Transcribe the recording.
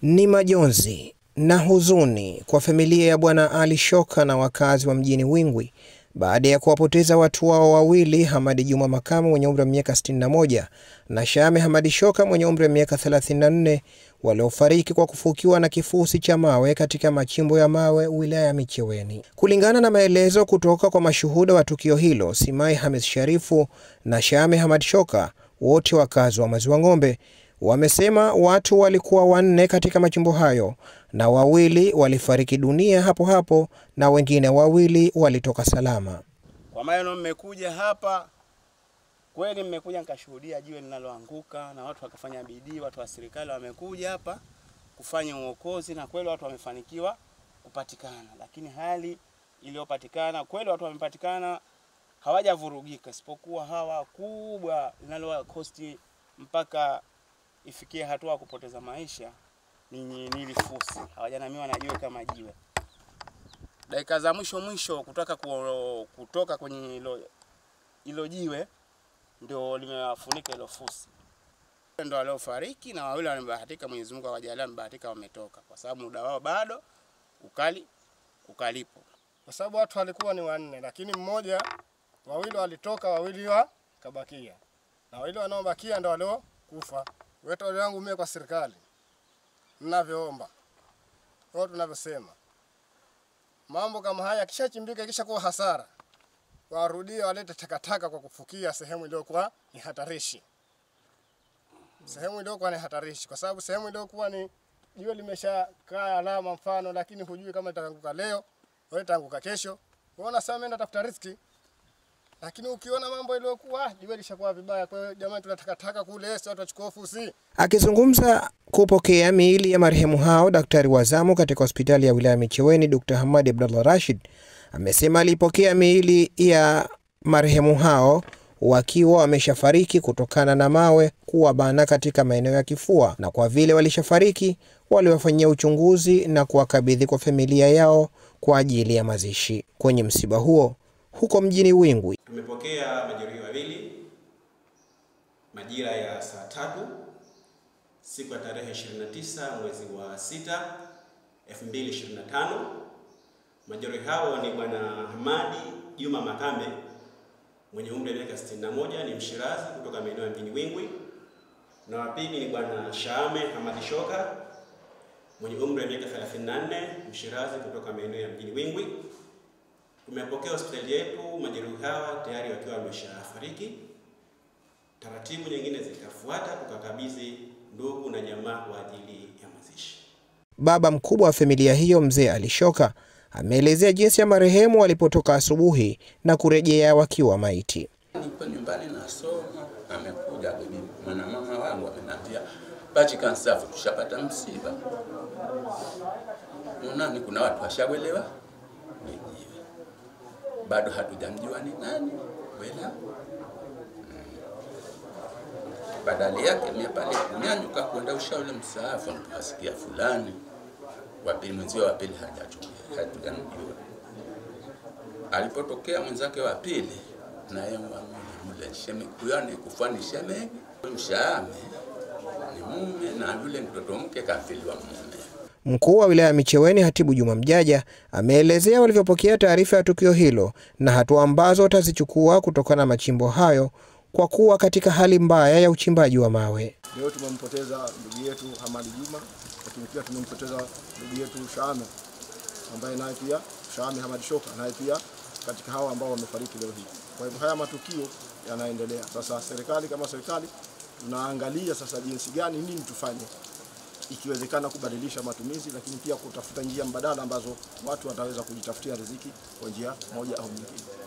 Ni majonzi na huzuni kwa familia ya Bwana Ali Shoka na wakazi wa mjini Wingwi baada ya kuwapoteza watu wao wawili, Hamadi Juma Makame mwenye umri wa miaka 61 na Shame Hamadi Shoka mwenye umri wa miaka 34 waliofariki kwa kufukiwa na kifusi cha mawe katika machimbo ya mawe wilaya ya Micheweni. Kulingana na maelezo kutoka kwa mashuhuda wa tukio hilo, Simai Hamis Sharifu na Shame Hamadi Shoka, wote wakazi wa Maziwa Ng'ombe, wamesema watu walikuwa 4 katika machimbo hayo na 2 walifariki dunia hapo hapo na wengine 2 walitoka salama. Kwa maana mmekuja hapa kweli, mmekuja nikashuhudia jiwe linaloanguka na watu wakafanya bidii, watu wa serikali wamekuja hapa kufanya uokozi na kweli watu wamefanikiwa kupatikana, lakini hali iliyopatikana kweli watu wamepatikana hawajavurugika, isipokuwa hawa kubwa linalokosti mpaka ifikie hatua kupoteza maisha ni lifusi, hawajanamiwa na jiwe kama jiwe. Dakika za mwisho kutoka kwenye hilo jiwe ndio limewafunika hilo fusi. Ndio waliofariki na 2 wamebahatika, Mwenyezi Mungu awajalia wamebahatika wametoka, kwa sababu muda wao bado ukalipo. Kwa sababu watu walikuwa ni 4, lakini 2 walitoka, 2 wakabakia. Na 2 wanaobakia ndio waliokufa. Wito wangu mimi kwa serikali, ninavyoomba, kwa tunavyosema, mambo kama haya kishachimbika kisha kuwa hasara, warudie walete takataka kwa kufukia sehemu iliyokuwa ni hatarishi. Sehemu iliyokuwa ni hatarishi kwa sababu sehemu iliyokuwa ni jiwe limeshakaa alama mfano, lakini hujui kama itaanguka leo au itaanguka kesho. Unaona sasa mimi natafuta riziki. Lakini ukiona mambo iliyokuwa jiwe lishakuwa vibaya, kwa hiyo jamani tunataka kule watu wachukue fusi. Akizungumza kupokea miili ya marehemu hao, daktari wa zamu katika hospitali ya wilaya Micheweni Dr. Hamadi Abdullah Rashid amesema alipokea miili ya marehemu hao wakiwa wameshafariki kutokana na mawe kuwabana katika maeneo ya kifua, na kwa vile walishafariki waliwafanyia uchunguzi na kuwakabidhi kwa familia yao kwa ajili ya mazishi. Kwenye msiba huo huko mjini Wingwi, tumepokea majeruhi 2 majira ya saa 3 siku ya tarehe 29 mwezi wa 6 2025. Majeruhi hao ni Bwana Hamadi Juma Makame mwenye umri wa miaka 61, ni Mshirazi kutoka maeneo ya mjini Wingwi, na wa pili ni Bwana Shame Hamadi Shoka mwenye umri wa miaka 34, Mshirazi kutoka maeneo ya mjini Wingwi. Tumepokea hospitali yetu majeruhi hawa tayari wakiwa wameshafariki. Taratibu nyingine zitafuata, tukakabidhi ndugu na jamaa kwa ajili ya mazishi. Baba mkubwa wa familia hiyo, Mzee Ali Shoka, ameelezea jinsi ya marehemu walipotoka asubuhi na kurejea wakiwa maiti. Nipo nyumbani nasoma, amekuja bibi mama wangu ameniambia baji kansafu tushapata msiba. Unaona kuna watu washawelewa, bado hatujamjua ni nani wala. Badala yake mimi pale kunyanyuka kwenda ushauri msaafu, nikasikia fulani wapili mwenzio wa pili hatujamjua. Alipotokea mwenzake wa pili na yeye mule sheme kuyani kufani sheme Mshame ni mume na yule mtoto mke kafiliwa mume. Mkuu wa wilaya ya Micheweni Hatibu Juma Mjaja ameelezea walivyopokea taarifa ya tukio hilo na hatua ambazo watazichukua kutokana na machimbo hayo kwa kuwa katika hali mbaya ya uchimbaji wa mawe. Leo tumempoteza ndugu yetu Hamadi Juma, lakini pia tumempoteza ndugu yetu Shame ambaye naye pia Shame Hamadi Shoka naye pia katika hao ambao wamefariki leo hii. Kwa hivyo haya matukio yanaendelea. Sasa serikali kama serikali tunaangalia sasa jinsi gani nini tufanye, ikiwezekana kubadilisha matumizi, lakini pia kutafuta njia mbadala ambazo watu wataweza kujitafutia riziki kwa njia moja au nyingine.